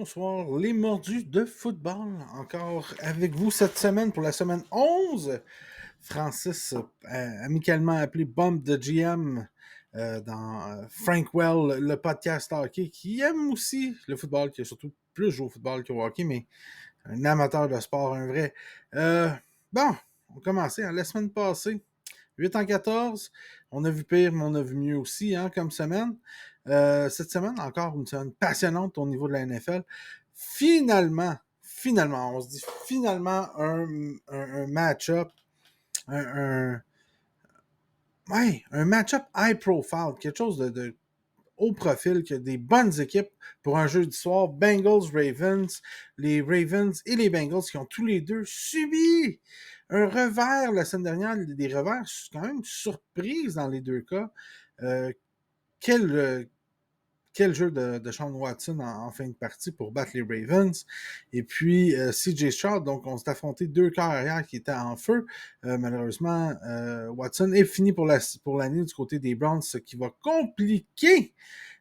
Bonsoir, les mordus de football. Encore avec vous cette semaine pour la semaine 11. Francis, amicalement appelé Bump de GM dans Frankwell, le podcast hockey, qui aime aussi le football, qui a surtout plus joué au football qu'au hockey, mais un amateur de sport, un vrai. Euh, bon, on commençait la semaine passée. 8 en 14. On a vu pire, mais on a vu mieux aussi, hein, comme semaine. Cette semaine, encore une semaine passionnante au niveau de la NFL. Finalement, on se dit finalement un match-up, un, un, ouais, un match-up high profile, quelque chose de haut profil, qui a des bonnes équipes pour un jeu du soir. Bengals-Ravens, les Ravens et les Bengals qui ont tous les deux subi un revers la semaine dernière, des revers quand même surprises dans les deux cas. Euh, quel, euh, quel jeu de Sean Watson en fin de partie pour battre les Ravens. Et puis CJ Stroud, donc on s'est affronté deux corps arrière qui étaient en feu. Malheureusement, Watson est fini pour l'année du côté des Browns, ce qui va compliquer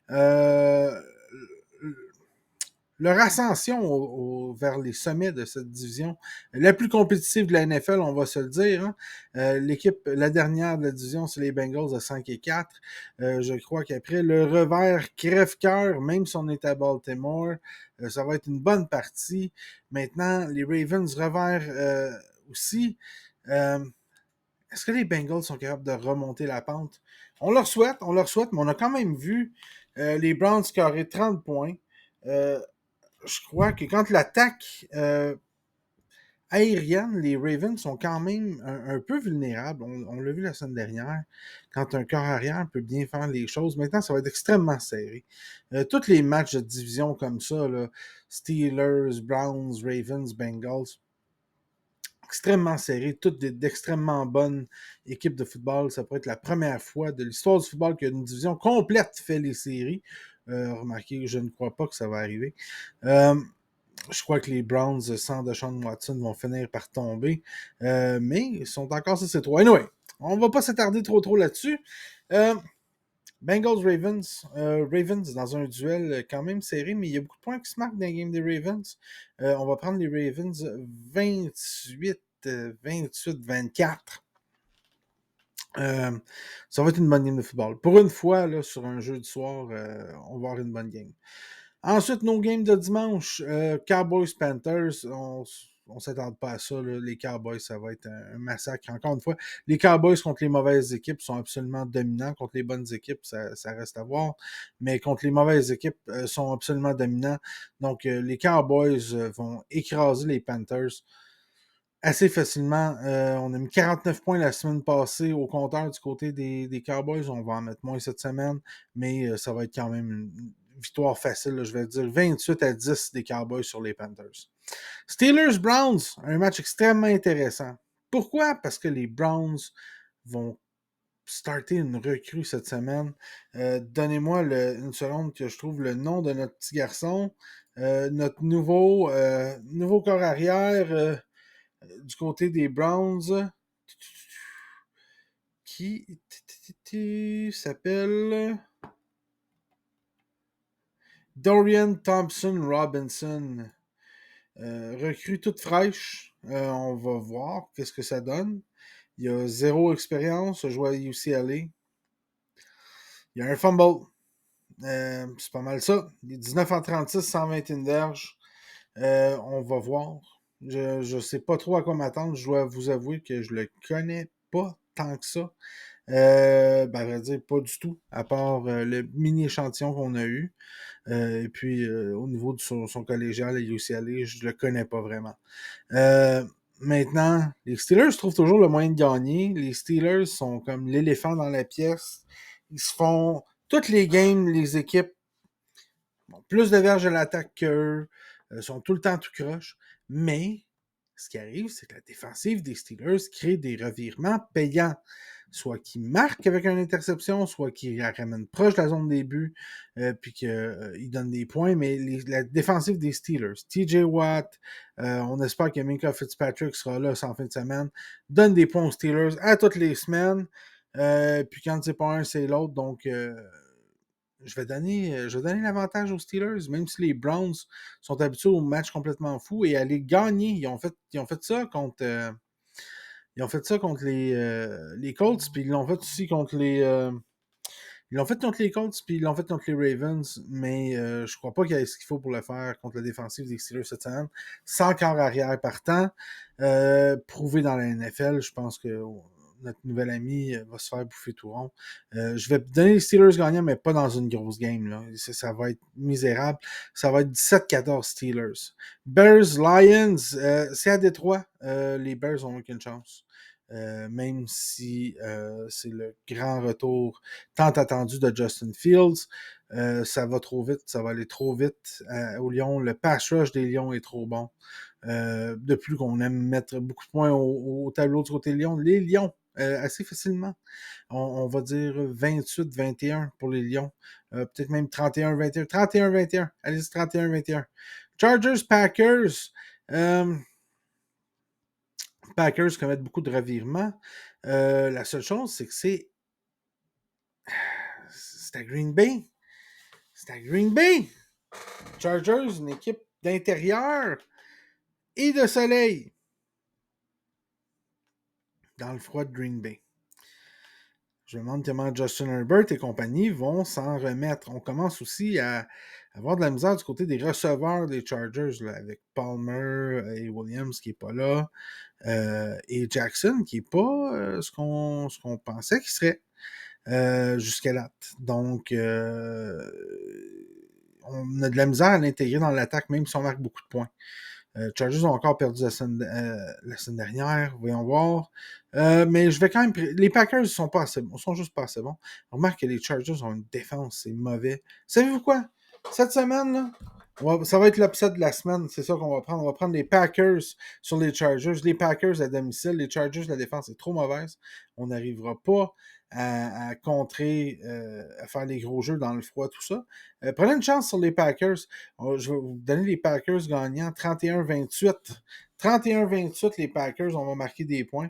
euh, leur ascension vers les sommets de cette division, la plus compétitive de la NFL, on va se le dire. Hein. L'équipe, la dernière de la division, c'est les Bengals de 5 et 4. Je crois qu'après le revers crève-cœur, même si on est à Baltimore, ça va être une bonne partie. Maintenant, les Ravens revers aussi. Est-ce que les Bengals sont capables de remonter la pente? On leur souhaite, mais on a quand même vu les Browns scorer 30 points. Je crois que quand l'attaque aérienne, les Ravens sont quand même un peu vulnérables. On l'a vu la semaine dernière. Quand un corps arrière peut bien faire les choses, maintenant, ça va être extrêmement serré. Tous les matchs de division comme ça, là, Steelers, Browns, Ravens, Bengals, extrêmement serré, toutes d'extrêmement bonnes équipes de football. Ça pourrait être la première fois de l'histoire du football qu'une division complète fait les séries. Remarquez, je ne crois pas que ça va arriver. Je crois que les Browns, sans Deshaun Watson, vont finir par tomber. Mais ils sont encore 6-3. Anyway, on ne va pas s'attarder trop là-dessus. Bengals-Ravens. Ravens dans un duel quand même serré, mais il y a beaucoup de points qui se marquent dans la game des Ravens. On va prendre les Ravens 28-24. Ça va être une bonne game de football. Pour une fois, là, sur un jeu du soir, on va avoir une bonne game. Ensuite, nos games de dimanche, Cowboys-Panthers, on ne s'attend pas à ça. Là. Les Cowboys, ça va être un massacre. Encore une fois, les Cowboys contre les mauvaises équipes sont absolument dominants. Contre les bonnes équipes, ça reste à voir. Mais contre les mauvaises équipes, sont absolument dominants. Donc, les Cowboys vont écraser les Panthers assez facilement. On a mis 49 points la semaine passée au compteur du côté des Cowboys. On va en mettre moins cette semaine, mais ça va être quand même une victoire facile. Là, je vais dire 28-10 des Cowboys sur les Panthers. Steelers-Browns, un match extrêmement intéressant. Pourquoi? Parce que les Browns vont starter une recrue cette semaine. Donnez-moi une seconde que je trouve le nom de notre petit garçon. Notre nouveau corps arrière du côté des Browns qui s'appelle Dorian Thompson-Robinson. Recrue toute fraîche. On va voir qu'est-ce que ça donne. Il a zéro expérience, a joué à UCLA. Il y a un fumble. C'est pas mal ça. Il est 19 en 36, 121 verges. On va voir. Je sais pas trop à quoi m'attendre. Je dois vous avouer que je le connais pas tant que ça. À vrai dire, pas du tout, à part le mini échantillon qu'on a eu. Et puis, au niveau de son collégial à UCLA, je le connais pas vraiment. Maintenant, les Steelers trouvent toujours le moyen de gagner. Les Steelers sont comme l'éléphant dans la pièce. Ils se font toutes les games, les équipes ont plus de verges à l'attaque qu'eux, sont tout le temps tout croche. Mais ce qui arrive, c'est que la défensive des Steelers crée des revirements payants. Soit qu'ils marquent avec une interception, soit qu'ils la ramènent proche de la zone des buts, puis qu'ils donnent des points. Mais la défensive des Steelers, TJ Watt, on espère que Minka Fitzpatrick sera là en fin de semaine, donne des points aux Steelers à toutes les semaines. Puis quand c'est pas un, c'est l'autre. Donc, je vais donner l'avantage aux Steelers, même si les Browns sont habitués aux matchs complètement fous et à les gagner. Ils ont fait ça contre. Ils ont fait ça contre les Colts, puis ils l'ont fait aussi contre ils l'ont fait contre les Colts, puis ils l'ont fait contre les Ravens, mais je crois pas qu'il y ait ce qu'il faut pour le faire contre la défensive des Steelers cette semaine. Sans corps arrière partant, prouvé dans la NFL, je pense que notre nouvel ami va se faire bouffer tout rond. Je vais donner les Steelers gagnants, mais pas dans une grosse game. Là. Ça va être misérable. Ça va être 17-14 Steelers. Bears, Lions, c'est à Détroit. Les Bears ont aucune chance. Même si c'est le grand retour tant attendu de Justin Fields. Ça va trop vite, ça va aller trop vite aux Lions. Le pass rush des Lions est trop bon. De plus qu'on aime mettre beaucoup de points au tableau du côté des Lions. Les Lions, assez facilement. On va dire 28-21 pour les Lions. Peut-être même 31-21. 31-21. Allez-y, 31-21. Chargers, Packers. Packers commettent beaucoup de revirements. La seule chose, c'est que c'est à Green Bay. C'est à Green Bay. Chargers, une équipe d'intérieur et de soleil dans le froid de Green Bay. Je me demande comment Justin Herbert et compagnie vont s'en remettre. On commence aussi à avoir de la misère du côté des receveurs des Chargers, là, avec Palmer et Williams qui n'est pas là, et Jackson qui n'est pas ce qu'on pensait qu'il serait jusqu'à là. Donc, on a de la misère à l'intégrer dans l'attaque, même si on marque beaucoup de points. Chargers ont encore perdu la semaine dernière, voyons voir. Mais je vais quand même. Les Packers sont pas assez bons, sont juste pas assez bons. On remarque que les Chargers ont une défense, c'est mauvais. Savez-vous quoi? Cette semaine, là, ça va être l'upset de la semaine, c'est ça qu'on va prendre. On va prendre les Packers sur les Chargers. Les Packers à domicile, les Chargers, la défense est trop mauvaise. On n'arrivera pas à contrer, à faire les gros jeux dans le froid, tout ça. Prenez une chance sur les Packers. Je vais vous donner les Packers gagnants 31-28. 31-28, les Packers, on va marquer des points.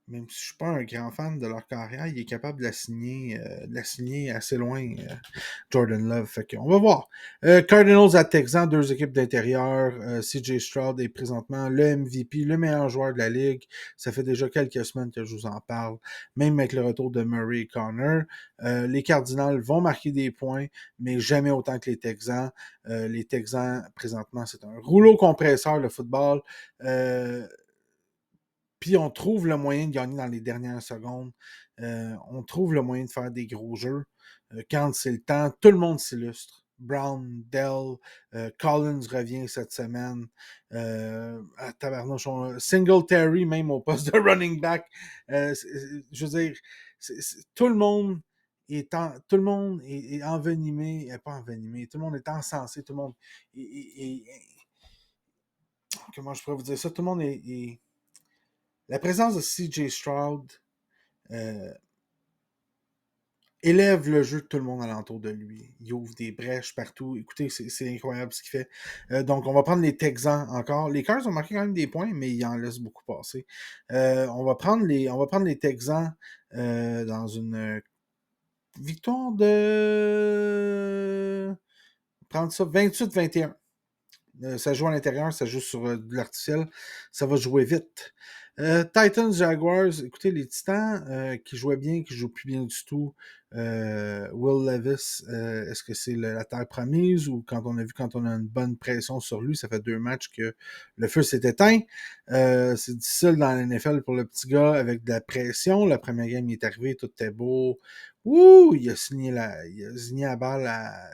Même si je ne suis pas un grand fan de leur carrière, il est capable de la signer assez loin, Jordan Love. Fait qu'on va voir. Cardinals à Texans, deux équipes d'intérieur. CJ Stroud est présentement le MVP, le meilleur joueur de la ligue. Ça fait déjà quelques semaines que je vous en parle. Même avec le retour de Murray et Connor. Les Cardinals vont marquer des points, mais jamais autant que les Texans. Les Texans, présentement, c'est un rouleau compresseur, le football. Puis on trouve le moyen de gagner dans les dernières secondes. On trouve le moyen de faire des gros jeux. Quand c'est le temps, tout le monde s'illustre. Brown, Dell, Collins revient cette semaine. Tabarnouche, Singletary, même au poste de running back. Je veux dire, tout le monde tout le monde est envenimé, pas envenimé, tout le monde est encensé, tout le monde comment je pourrais vous dire ça, tout le monde la présence de CJ Stroud élève le jeu de tout le monde alentour de lui. Il ouvre des brèches partout. Écoutez, c'est incroyable ce qu'il fait. Donc, on va prendre les Texans encore. Les Cards ont marqué quand même des points, mais ils en laissent beaucoup passer. On va prendre les Texans dans une victoire de... Prendre ça 28-21. Ça joue à l'intérieur, ça joue sur de l'artificiel. Ça va jouer vite. Titans, Jaguars, écoutez, les Titans qui jouaient bien, qui ne jouent plus bien du tout. Will Levis, est-ce que c'est la terre promise ou quand on a une bonne pression sur lui, ça fait 2 matchs que le feu s'est éteint. C'est difficile dans la NFL pour le petit gars avec de la pression. La première game, il est arrivé, tout était beau. Ouh, il a signé la balle à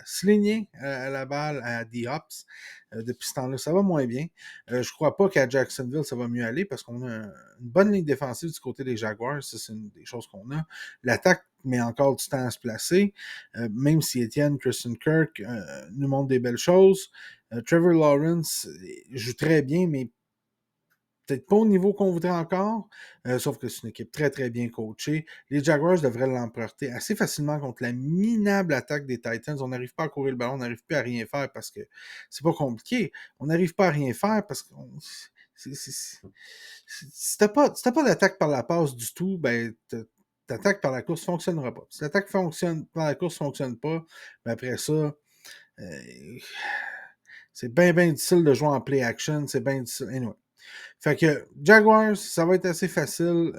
la balle à D-Hops. Depuis ce temps-là, ça va moins bien. Je crois pas qu'à Jacksonville, ça va mieux aller parce qu'on a une bonne ligne défensive du côté des Jaguars. Ça, c'est une des choses qu'on a. L'attaque met encore du temps à se placer. Même si Etienne, Christian Kirk nous montrent des belles choses. Trevor Lawrence joue très bien, mais peut-être pas au niveau qu'on voudrait encore, sauf que c'est une équipe très, très bien coachée. Les Jaguars devraient l'emporter assez facilement contre la minable attaque des Titans. On n'arrive pas à courir le ballon, on n'arrive plus à rien faire parce que c'est pas compliqué. On n'arrive pas à rien faire parce que si t'as pas d'attaque par la passe du tout, ben ta attaque par la course ne fonctionnera pas. Si l'attaque par la course ne fonctionne pas, ben après ça, c'est bien, bien difficile de jouer en play action. C'est bien difficile. Anyway. Fait que Jaguars, ça va être assez facile.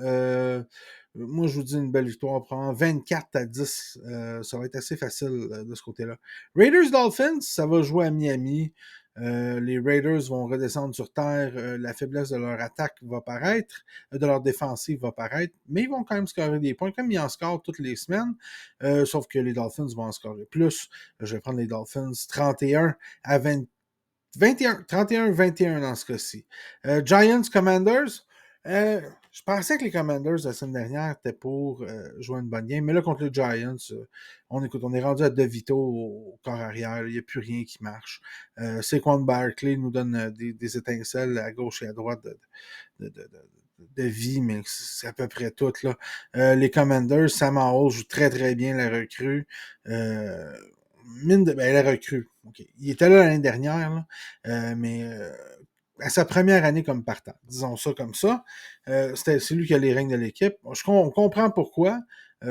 Moi, je vous dis une belle victoire. Probablement 24-10. Ça va être assez facile de ce côté-là. Raiders-Dolphins, ça va jouer à Miami. Les Raiders vont redescendre sur terre. La faiblesse de leur attaque va paraître. De leur défensive va paraître. Mais ils vont quand même scorer des points, comme ils en scorent toutes les semaines. Sauf que les Dolphins vont en scorer plus. Je vais prendre les Dolphins 31-20. 31-21 dans ce cas-ci. Giants Commanders. Je pensais que les Commanders la semaine dernière étaient pour jouer une bonne game, mais là, contre les Giants, on est rendu à DeVito au corps arrière. Il n'y a plus rien qui marche. Saquon Barkley nous donne des étincelles à gauche et à droite de vie, mais c'est à peu près tout. Là. Les Commanders, Sam Howell joue très très bien la recrue. La recrue. Okay. Il était là l'année dernière, là, mais à sa première année comme partant, disons ça comme ça. C'est lui qui a les règnes de l'équipe. On comprend pourquoi.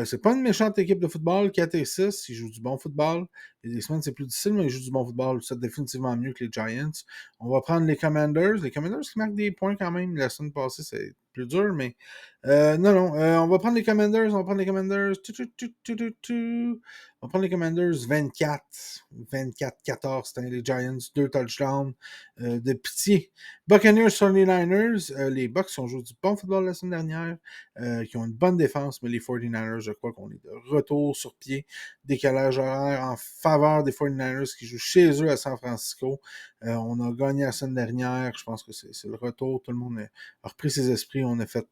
C'est pas une méchante équipe de football, 4-6, ils jouent du bon football. Il y a des semaines, c'est plus difficile, mais ils jouent du bon football. C'est définitivement mieux que les Giants. On va prendre les Commanders. Les Commanders qui marquent des points quand même. La semaine passée, c'est plus dur, mais non. On va prendre les Commanders. On va prendre les Commanders. On va prendre les Commanders 24. 24-14. C'était les Giants. 2 touchdowns. De pitié. Buccaneers 49ers. Les Bucks ont joué du bon football la semaine dernière. Qui ont une bonne défense, mais les 49ers, je crois qu'on est de retour sur pied. Décalage horaire en faveur des 49ers qui jouent chez eux à San Francisco. On a gagné la semaine dernière. Je pense que c'est le retour. Tout le monde a repris ses esprits. On a fait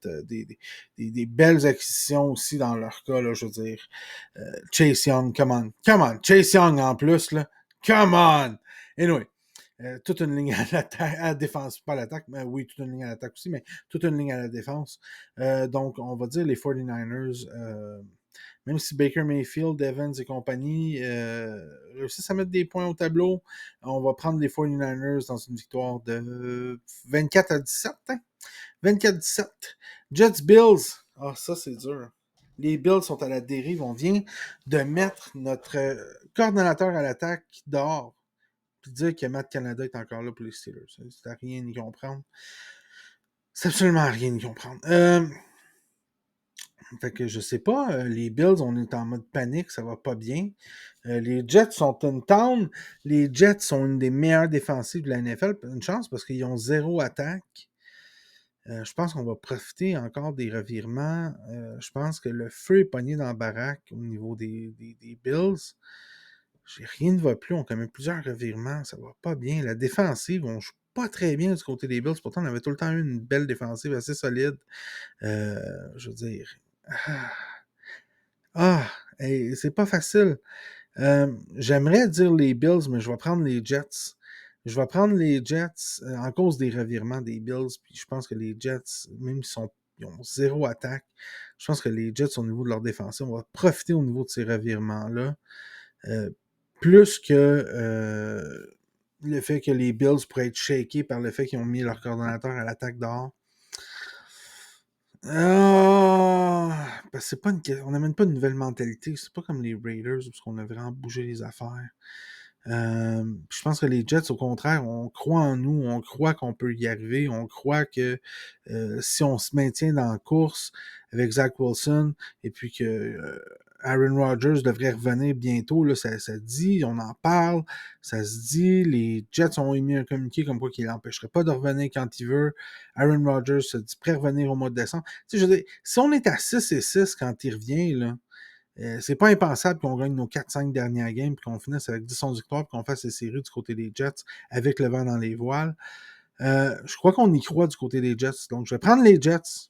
des belles acquisitions aussi dans leur cas, là, je veux dire. Chase Young, come on. Chase Young en plus, là. Come on! Anyway. Toute une ligne à la défense, pas à l'attaque, mais oui, toute une ligne à l'attaque aussi, mais toute une ligne à la défense. Donc, on va dire les 49ers, même si Baker Mayfield, Evans et compagnie réussissent à mettre des points au tableau, on va prendre les 49ers dans une victoire de 24-17. Hein? 24-17. Jets Bills. Ah, ça, c'est dur. Les Bills sont à la dérive. On vient de mettre notre coordonnateur à l'attaque dehors. Puis dire que Matt Canada est encore là pour les Steelers. C'est à rien y comprendre. C'est absolument à rien y comprendre. Fait que je sais pas, les Bills, on est en mode panique, ça va pas bien. Les Jets sont une town. Les Jets sont une des meilleures défensives de la NFL. Une chance parce qu'ils ont 0 attaque. Je pense qu'on va profiter encore des revirements. Je pense que le feu est pogné dans la baraque au niveau des Bills. Rien ne va plus. On commet plusieurs revirements. Ça va pas bien. La défensive, on joue pas très bien du côté des Bills. Pourtant, on avait tout le temps eu une belle défensive assez solide. Je veux dire. Hey, c'est pas facile. J'aimerais dire les Bills, mais je vais prendre les Jets. Je vais prendre les Jets en cause des revirements des Bills. Puis je pense que les Jets, même s'ils ils ont 0 attaque, je pense que les Jets, au niveau de leur défense, on va profiter au niveau de ces revirements-là. Plus que le fait que les Bills pourraient être shakés par le fait qu'ils ont mis leur coordonnateur à l'attaque dehors. Parce que c'est pas on n'amène pas une nouvelle mentalité. C'est pas comme les Raiders, parce qu'on a vraiment bougé les affaires. Je pense que les Jets, au contraire, on croit en nous, on croit qu'on peut y arriver, on croit que si on se maintient dans la course avec Zach Wilson et puis que Aaron Rodgers devrait revenir bientôt, là, ça dit, on en parle, ça se dit, les Jets ont émis un communiqué comme quoi qu'il n'empêcherait pas de revenir quand il veut. Aaron Rodgers se dit prêt à revenir au mois de décembre. Tu sais, je veux dire, si on est à 6-6 quand il revient, là, c'est pas impensable qu'on gagne nos 4-5 dernières games puis qu'on finisse avec 10-11 victoires puis qu'on fasse les séries du côté des Jets avec le vent dans les voiles. Je crois qu'on y croit du côté des Jets. Donc, je vais prendre les Jets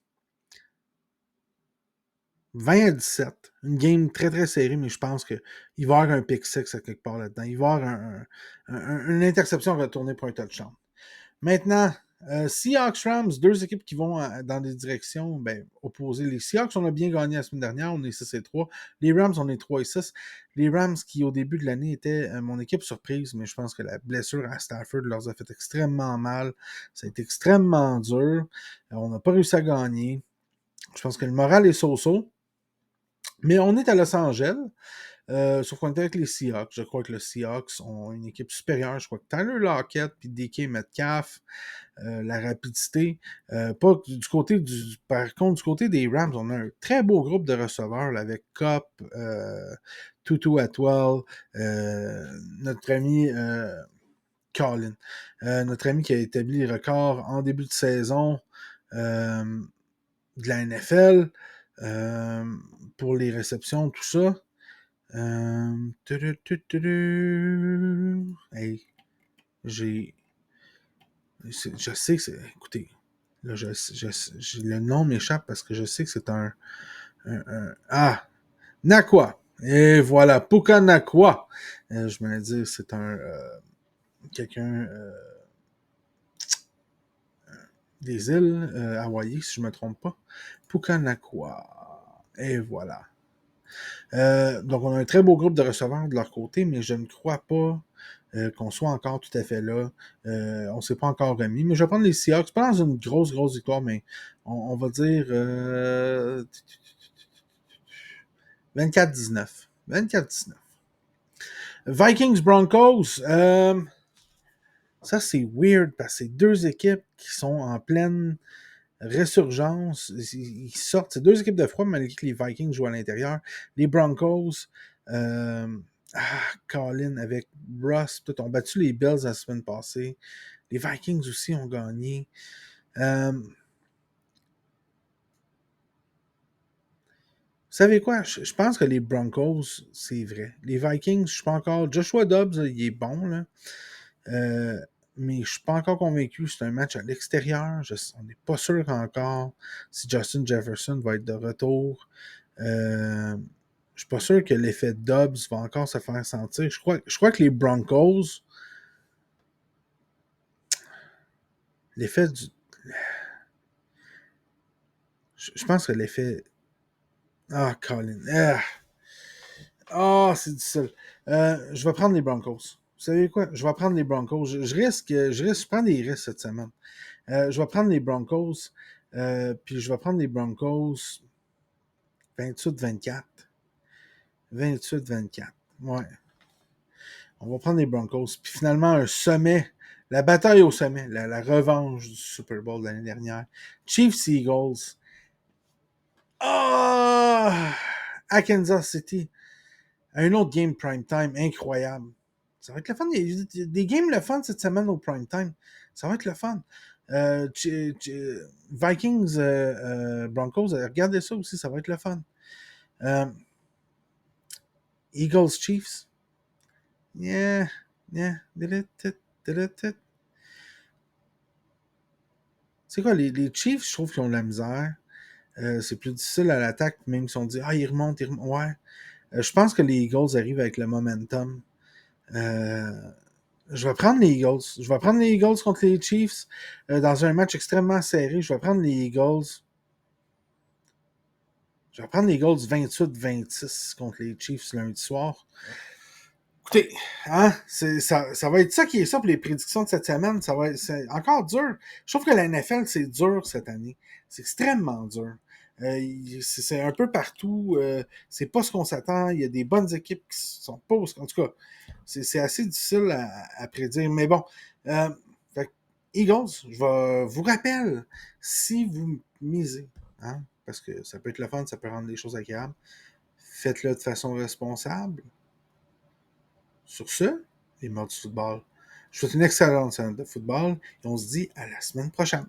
20-17. Une game très, très serrée, mais je pense qu'il va y avoir un pick six à quelque part là-dedans. Il va y avoir une interception retournée pour un touchdown. Maintenant, Seahawks Rams, deux équipes qui vont dans des directions opposées. Les Seahawks, on a bien gagné la semaine dernière, on est 6-3. Les Rams, on est 3-6. Les Rams, qui au début de l'année étaient mon équipe surprise, mais je pense que la blessure à Stafford leur a fait extrêmement mal. Ça a été extrêmement dur. On n'a pas réussi à gagner. Je pense que le moral est so-so. Mais on est à Los Angeles. Sauf qu'on était avec les Seahawks. Je crois que les Seahawks ont une équipe supérieure. Je crois que Tyler Lockett puis DK Metcalf, la rapidité. Pas du côté par contre, du côté des Rams, on a un très beau groupe de receveurs là, avec Cup, Tutu Atwell, notre ami Colin. Notre ami qui a établi les records en début de saison de la NFL pour les réceptions, tout ça. Hey, j'ai. Je sais que c'est. Écoutez, là, le nom m'échappe parce que je sais que c'est ah! Nakwa! Et voilà, Puka Nakwa! Je me dire, c'est un. Quelqu'un des îles Hawaii, si je ne me trompe pas. Puka Nakwa. Et voilà. Donc, on a un très beau groupe de receveurs de leur côté, mais je ne crois pas qu'on soit encore tout à fait là. On ne s'est pas encore remis. Mais je vais prendre les Seahawks. Pas dans une grosse, grosse victoire, mais on va dire 24-19. 24-19. Vikings Broncos. Ça, c'est weird parce que c'est deux équipes qui sont en pleine résurgence. Ils sortent. C'est deux équipes de froid, malgré que les Vikings jouent à l'intérieur. Les Broncos, Colin avec Russ, peut-être ont battu les Bills la semaine passée. Les Vikings aussi ont gagné. Vous savez quoi? Je pense que les Broncos, c'est vrai. Les Vikings, je suis pas encore. Joshua Dobbs, il est bon, là. Mais je suis pas encore convaincu. C'est un match à l'extérieur. On n'est pas sûr encore si Justin Jefferson va être de retour. Je suis pas sûr que l'effet Dobbs va encore se faire sentir. Je crois que les Broncos, l'effet du. Je pense que l'effet. Ah, Colin. C'est difficile. Je vais prendre les Broncos. Vous savez quoi? Je vais prendre les Broncos. Je prends des risques cette semaine. Je vais prendre les Broncos. Puis je vais prendre les Broncos 28-24. 28-24. Ouais. On va prendre les Broncos. Puis finalement, un sommet. La bataille au sommet. La revanche du Super Bowl de l'année dernière. Chiefs Eagles. À Kansas City. Un autre game prime time incroyable. Ça va être le fun. Il y a des games le fun cette semaine au prime time. Ça va être le fun. Vikings, Broncos, regardez ça aussi, ça va être le fun. Eagles, Chiefs. Yeah. C'est quoi, les Chiefs, je trouve qu'ils ont de la misère. C'est plus difficile à l'attaque, même si on dit, ils remontent, Ouais. Je pense que les Eagles arrivent avec le momentum. Je vais prendre les Eagles. Je vais prendre les Eagles contre les Chiefs dans un match extrêmement serré. Je vais prendre les Eagles. Je vais prendre les Eagles 28-26 contre les Chiefs lundi soir. Écoutez, ça va être ça qui est ça pour les prédictions de cette semaine. C'est encore dur. Je trouve que la NFL, c'est dur cette année. C'est extrêmement dur. C'est un peu partout. C'est pas ce qu'on s'attend. Il y a des bonnes équipes qui sont pas. En tout cas, c'est assez difficile à prédire. Mais bon, fait, Eagles, je vous rappelle, si vous misez, parce que ça peut être le fun, ça peut rendre les choses agréables, faites-le de façon responsable. Sur ce, les morts du football, je vous souhaite une excellente semaine de football et on se dit à la semaine prochaine.